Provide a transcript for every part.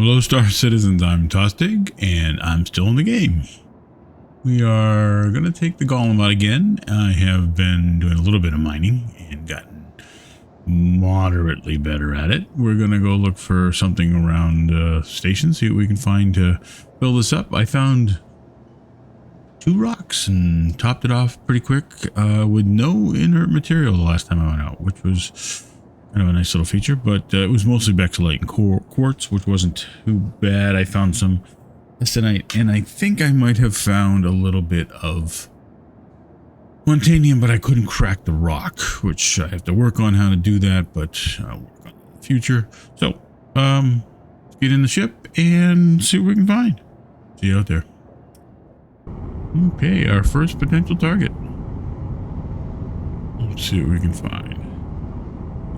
Hello, Star Citizens. I'm Tostig, and I'm still in the game. We are going to take the Golem out again. I have been doing a little bit of mining and gotten moderately better at it. We're going to go look for something around station, see what we can find to fill this up. I found 2 rocks and topped it off pretty quick with no inert material the last time I went out, which was kind of a nice little feature, but it was mostly bexolite and quartz, which wasn't too bad. I found some Asteroid, and I think I might have found a little bit of Montanium, but I couldn't crack the rock, which I have to work on how to do that, but I'll work on it in the future. So, let's get in the ship and see what we can find. See you out there. Okay, our first potential target. Let's see what we can find.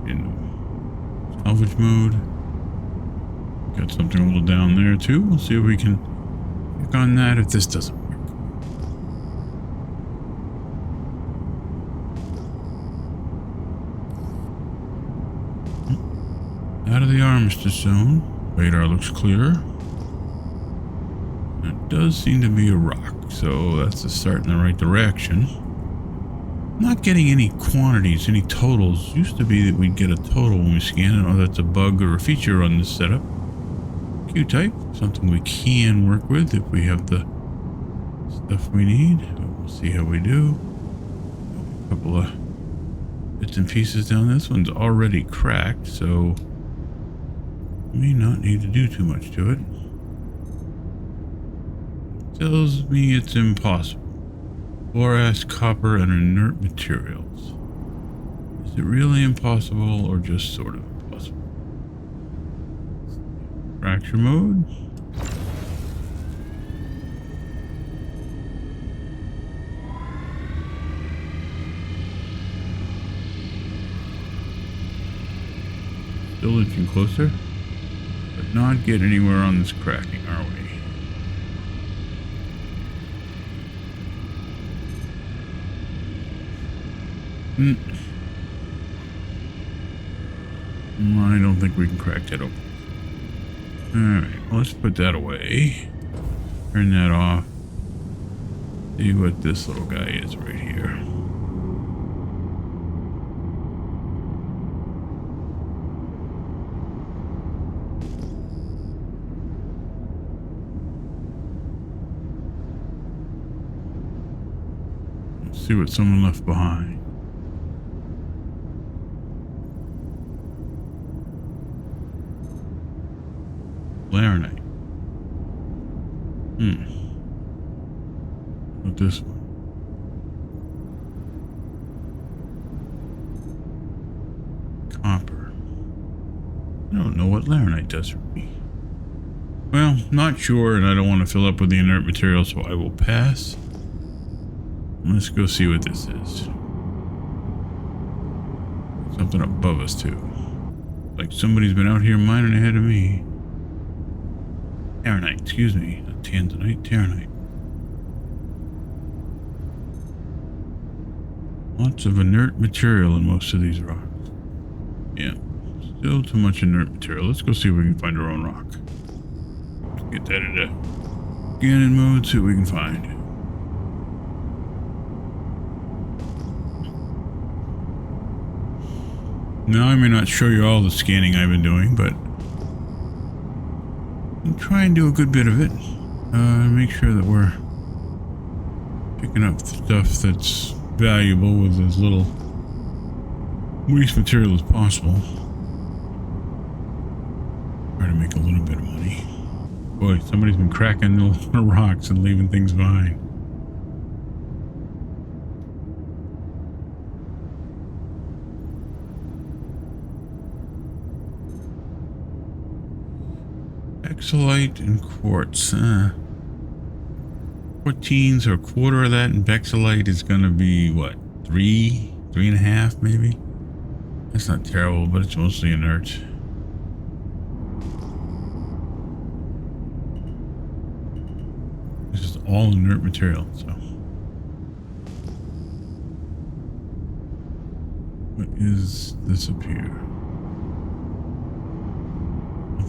In salvage mode. Got something a little down there too. We'll see if we can click on that if this doesn't work. Out of the armistice zone. Radar looks clear. It does seem to be a rock, so that's a start in the right direction. Not getting any quantities, any totals. Used to be that we'd get a total when we scan. I don't know if that's a bug or a feature on this setup. Q-type, something we can work with if we have the stuff we need. We'll see how we do. A couple of bits and pieces down. This one's already cracked, so may not need to do too much to it. Tells me it's impossible. Fluorite, copper, and inert materials. Is it really impossible or just sort of impossible? Fracture mode. Still inching closer, but not get anywhere on this cracking, are we? I don't think we can crack that open. Alright, well, let's put that away. Turn that off. See what this little guy is right here. Let's see what someone left behind. Laranite. What this one? Copper. I don't know what Laranite does for me. Well, not sure, and I don't want to fill up with the inert material, so I will pass. Let's go see what this is. Something above us too. Like somebody's been out here mining ahead of me. Taranite, excuse me, not tanzanite, taranite. Lots of inert material in most of these rocks. Yeah, still too much inert material. Let's go see if we can find our own rock. Let's get that into scanning mode, see what we can find. Now, I may not show you all the scanning I've been doing, but I'll try and do a good bit of it. Make sure that we're picking up stuff that's valuable with as little waste material as possible. Try to make a little bit of money. Boy, somebody's been cracking the rocks and leaving things behind. Bexolite and quartz. 14s or a quarter of that, and bexolite is going to be what, 3.5 maybe? That's not terrible, but it's mostly inert. This is all inert material, so. What is this up here?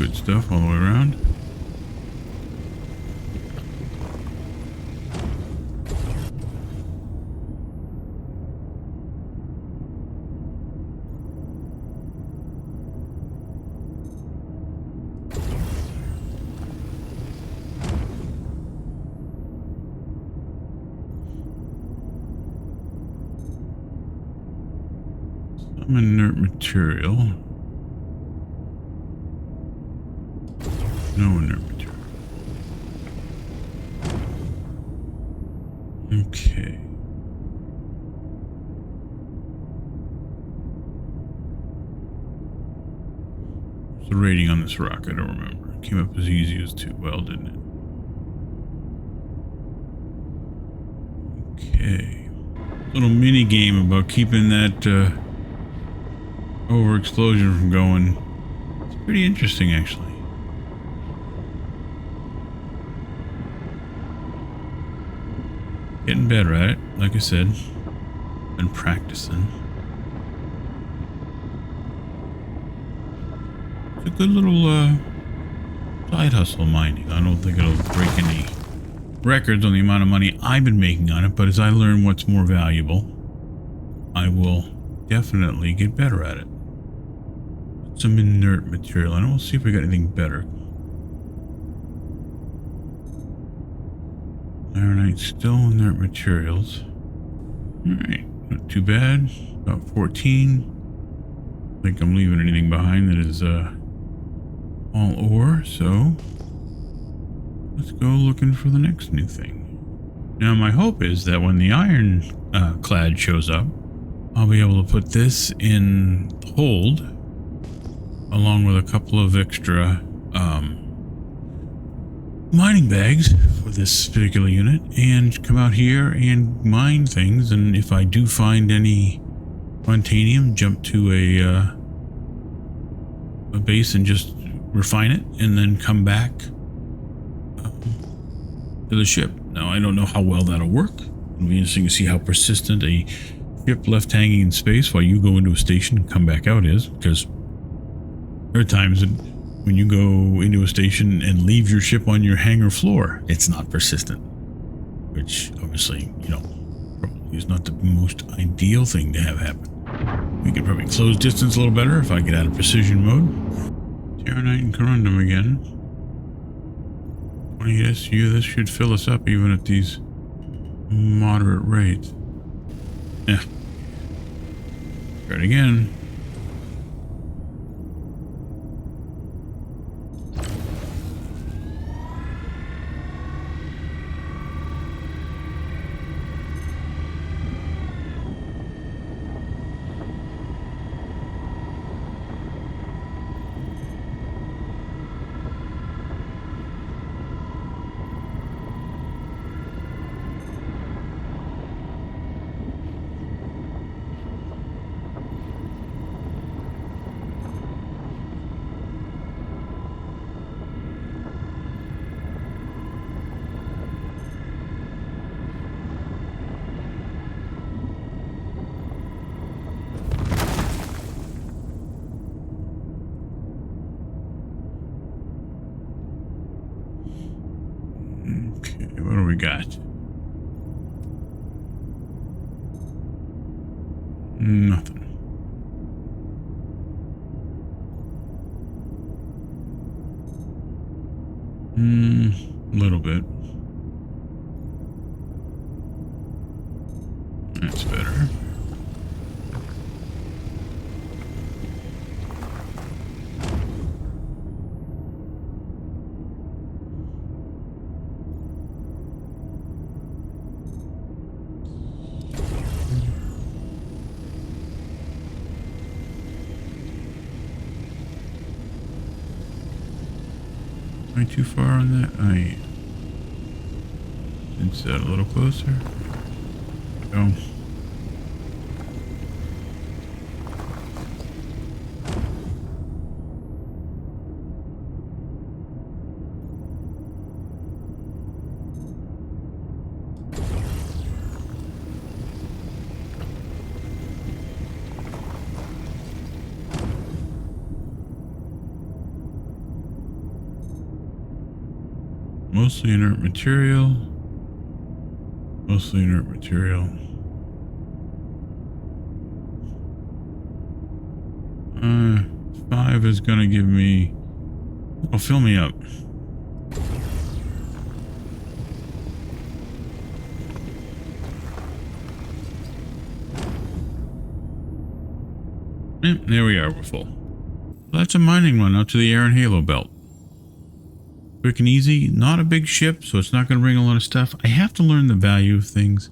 Good stuff all the way around. Some inert material. No inert material. Okay. What's the rating on this rock? I don't remember. It came up as easy as 2. Well, didn't it? Okay. Little mini game about keeping that over explosion from going. It's pretty interesting, actually. Getting better at it, like I said. Been practicing. It's a good little side hustle mining. I don't think it'll break any records on the amount of money I've been making on it, but as I learn what's more valuable, I will definitely get better at it. Some inert material, and we'll see if we got anything better. Ironite, still inert materials. Alright, not too bad. About 14. I think I'm leaving anything behind that is all ore, so let's go looking for the next new thing. Now my hope is that when the iron clad shows up, I'll be able to put this in the hold along with a couple of extra mining bags for this particular unit and come out here and mine things, and if I do find any titanium, jump to a base and just refine it and then come back to the ship. Now I don't know how well that'll work. It'll be interesting to see how persistent a ship left hanging in space while you go into a station and come back out is, because there are times that when you go into a station and leave your ship on your hangar floor, it's not persistent, which obviously, you know, probably is not the most ideal thing to have happen. We could probably close distance a little better if I get out of precision mode. Terranite and corundum again. 20 SU, this should fill us up even at these moderate rates. Yeah. Try it again. What do we got? Nothing. A little bit. That's better. Am I too far on that? I am. Inch that a little closer. Go. Mostly inert material. Mostly inert material. Five is gonna give me... Oh, fill me up. There we are, we're full. Well, that's a mining run out to the Air and Halo belt. Quick and easy, not a big ship, so it's not going to bring a lot of stuff. I have to learn the value of things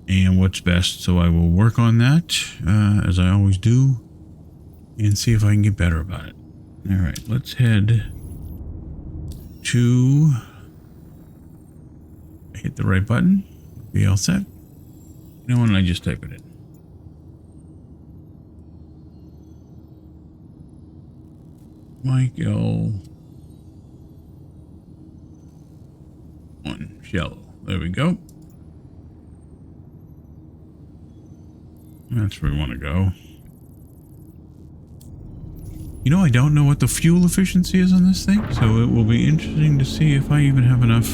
and what's best, so I will work on that, as I always do, and see if I can get better about it. Alright, let's head to... Hit the right button. Be all set. You know what, I just type it in. Michael 1 shallow. There we go. That's where we want to go. You know, I don't know what the fuel efficiency is on this thing, so it will be interesting to see if I even have enough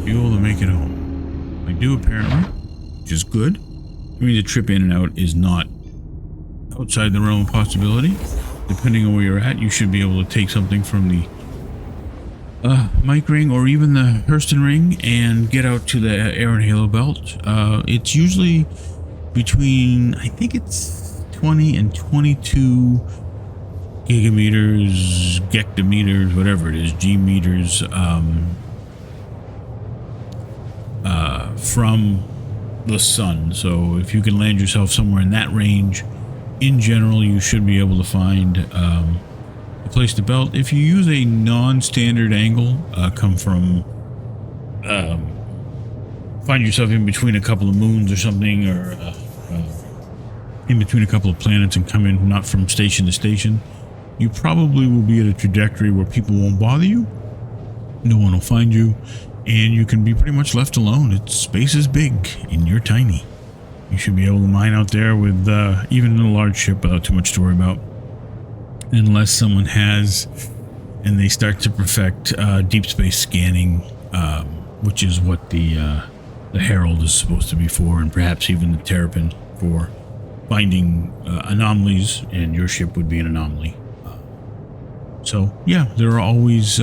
fuel to make it home. I do, apparently, which is good. I mean, the trip in and out is not outside the realm of possibility. Depending on where you're at, you should be able to take something from the Mike ring or even the Hurston ring and get out to the Air and Halo belt. It's usually between, I think it's 20 and 22 gigameters, gectometers, whatever it is, G meters from the sun. So if you can land yourself somewhere in that range, in general, you should be able to find a place to belt. If you use a non-standard angle, come from, find yourself in between a couple of moons or something, or in between a couple of planets and come in not from station to station, you probably will be at a trajectory where people won't bother you, no one will find you, and you can be pretty much left alone. Space is big and you're tiny. You should be able to mine out there with even a large ship without too much to worry about. Unless someone has, and they start to perfect deep space scanning, which is what the Herald is supposed to be for, and perhaps even the Terrapin for finding anomalies, and your ship would be an anomaly. So yeah, there are always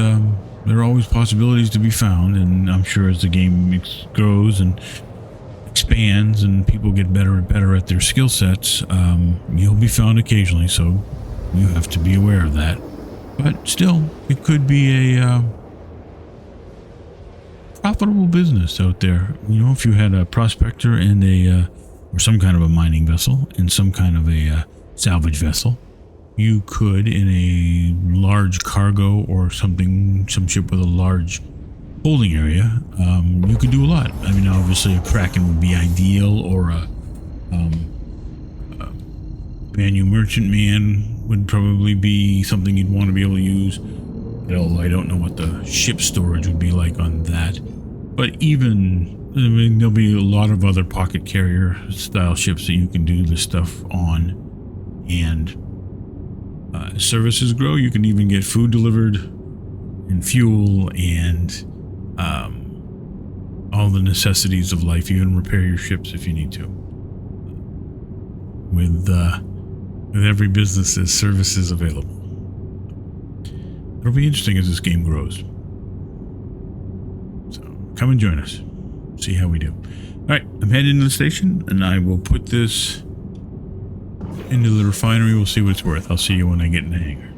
possibilities to be found, and I'm sure as the game grows and expands and people get better and better at their skill sets, you'll be found occasionally, so you have to be aware of that. But still, it could be a profitable business out there. You know, if you had a prospector and or some kind of a mining vessel and some kind of a salvage vessel, you could, in a large cargo or something, some ship with a large holding area, you could do a lot. I mean, obviously a Kraken would be ideal, or a Manu Merchantman would probably be something you'd want to be able to use. Although I don't know what the ship storage would be like on that. But even, I mean, there'll be a lot of other pocket carrier style ships that you can do this stuff on. And as services grow, you can even get food delivered and fuel and all the necessities of life. You can repair your ships if you need to. With every business's services available. It'll be interesting as this game grows. So come and join us. See how we do. Alright, I'm heading into the station, and I will put this into the refinery. We'll see what it's worth. I'll see you when I get in the hangar.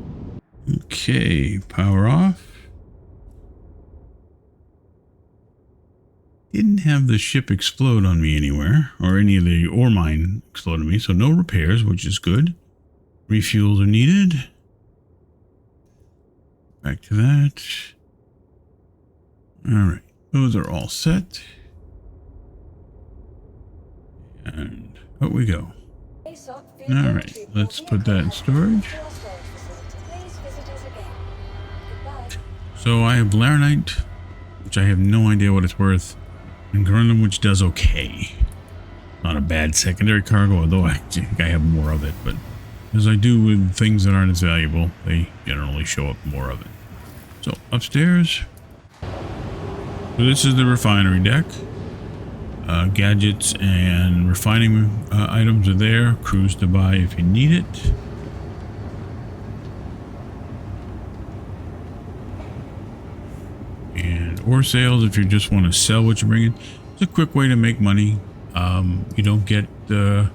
Okay, power off. Didn't have the ship explode on me anywhere, or any of the ore mine explode on me, so no repairs, which is good. Refuels are needed. Back to that. Alright, those are all set. And out we go. Alright, let's put that in storage. So I have Laranite, which I have no idea what it's worth, and Corundum, which does okay. Not a bad secondary cargo, although I think I have more of it, but as I do with things that aren't as valuable, they generally show up more of it. So upstairs, So this is the refinery deck. Gadgets and refining items are there. Cruise to buy if you need it. And ore sales if you just want to sell what you're bringing. It's a quick way to make money. You don't get I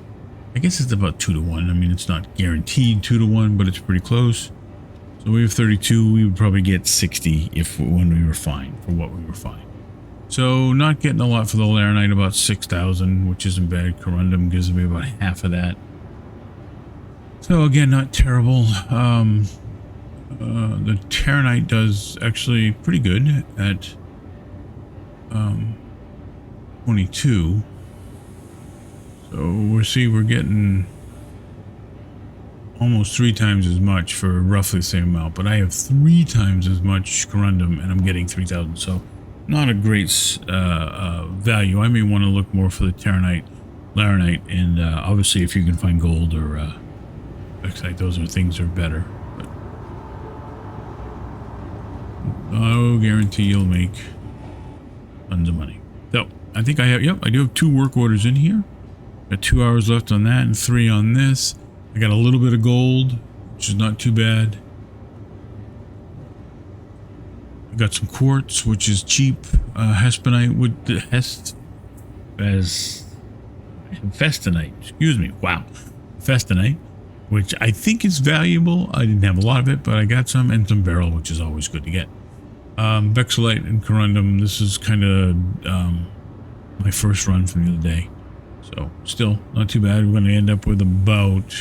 guess it's about 2 to 1. I mean, it's not guaranteed 2 to 1, but it's pretty close. So we have 32. We would probably get 60 when we refine for what we refine. So not getting a lot for the Laranite, about 6,000, which isn't bad. Corundum gives me about half of that. So again, not terrible. The Terranite does actually pretty good at 22. So we'll see, we're getting almost 3 times as much for roughly the same amount, but I have 3 times as much Corundum and I'm getting 3,000. So not a great value. I may want to look more for the Terranite, Laranite, and obviously if you can find gold or Bexite, those are things that are better. But I'll guarantee you'll make tons of money. So I think I have, yep, I do have 2 work orders in here. Got 2 hours left on that and 3 on this. I got a little bit of gold, which is not too bad. I got some quartz, which is cheap. Hespenite with the Festinite. Excuse me. Wow. Festinite, which I think is valuable. I didn't have a lot of it, but I got some, and some beryl, which is always good to get. Bexilite and Corundum. This is kind of my first run from the other day. So still not too bad. We're going to end up with about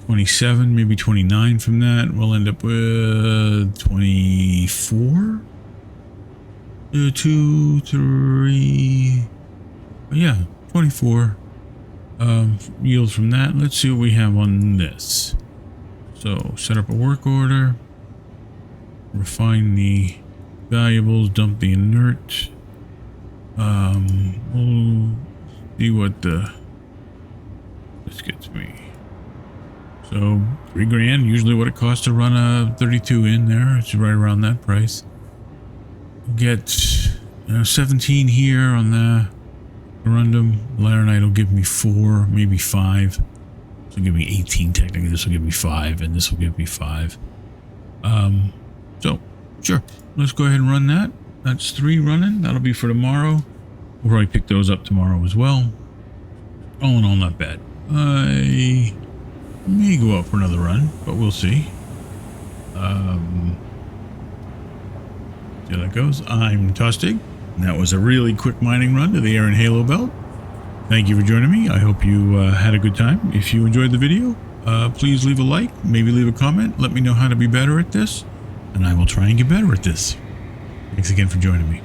27, maybe 29 from that. We'll end up with 24. 2, 3. Yeah, 24 yields from that. Let's see what we have on this. So set up a work order. Refine the valuables. Dump the inert. We'll see what this gets me. So $3,000, usually what it costs to run a 32 in there. It's right around that price. Get 17 here on the Corundum. Laranite will give me 4, maybe 5. This will give me 18 technically. This will give me 5, and this will give me 5. So sure, let's go ahead and run that. That's 3 running. That'll be for tomorrow. We'll probably pick those up tomorrow as well. All in all, not bad. I may go out for another run, but we'll see. See how that goes. I'm Tostig. That was a really quick mining run to the Aaron Halo Belt. Thank you for joining me. I hope you had a good time. If you enjoyed the video, please leave a like, maybe leave a comment. Let me know how to be better at this, and I will try and get better at this. Thanks again for joining me.